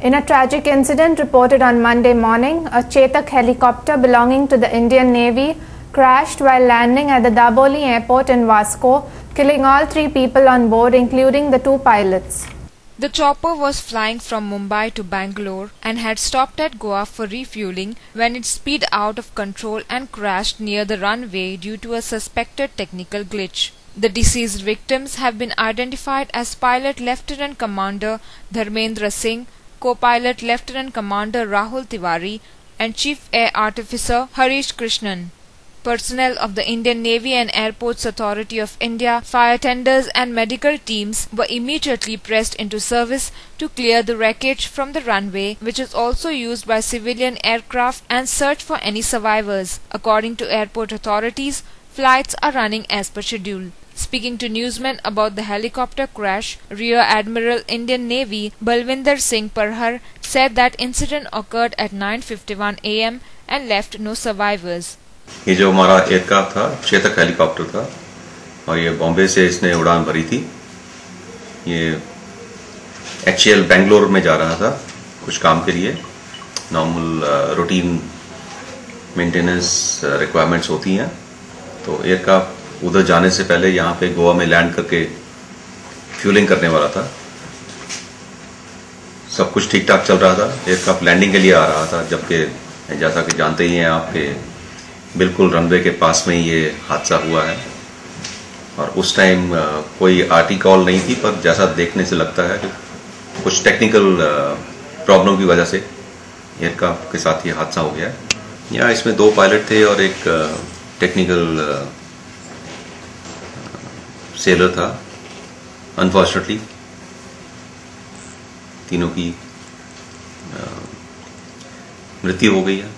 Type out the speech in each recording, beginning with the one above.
In a tragic incident reported on Monday morning, a Chetak helicopter belonging to the Indian Navy crashed while landing at the Daboli airport in Vasco, killing all 3 people on board, including the 2 pilots. The chopper was flying from Mumbai to Bangalore and had stopped at Goa for refueling when it sped out of control and crashed near the runway due to a suspected technical glitch. The deceased victims have been identified as Pilot Lieutenant Commander Dharmendra Singh, Co-Pilot Lieutenant Commander Rahul Tiwari, and Chief Air Artificer Harish Krishnan. Personnel of the Indian Navy and Airports Authority of India, fire tenders and medical teams were immediately pressed into service to clear the wreckage from the runway, which is also used by civilian aircraft, and search for any survivors. According to airport authorities, flights are running as per schedule. Speaking to newsmen about the helicopter crash, Rear Admiral Indian Navy Balwinder Singh Parhar said that incident occurred at 9:51 am and left no survivors. ये जो हमारा aircraft था Chetak helicopter था और ये बॉम्बे से इसने उड़ान भरी थी। ये HAL बेंगलोर में जा रहा था कुछ काम के लिए। नॉर्मल रूटीन मेंटेनेंस रिक्वायरमेंट्स होती हैं, तो एयरक्राफ्ट उधर जाने से पहले यहाँ पे गोवा में लैंड करके फ्यूलिंग करने वाला था। सब कुछ ठीक ठाक चल रहा था, एयरक्राफ्ट लैंडिंग के लिए आ रहा था, जबकि जैसा कि जानते ही हैं आपके बिल्कुल रनवे के पास में ये हादसा हुआ है। और उस टाइम कोई आरटी कॉल नहीं थी, पर जैसा देखने से लगता है कि कुछ टेक्निकल प्रॉब्लम की वजह से एयरक्राफ्ट के साथ ये हादसा हो गया है। यहाँ इसमें 2 पायलट थे और एक टेक्निकल सेलर था। अनफॉर्चुनेटली तीनों की मृत्यु हो गई है।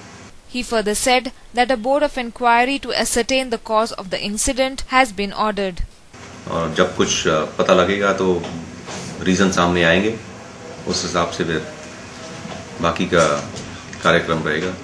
He further said that a board of inquiry to ascertain the cause of the incident has been ordered. और जब कुछ पता लगेगा तो रीजन सामने आएंगे, उस हिसाब से फिर बाकी का कार्यक्रम रहेगा।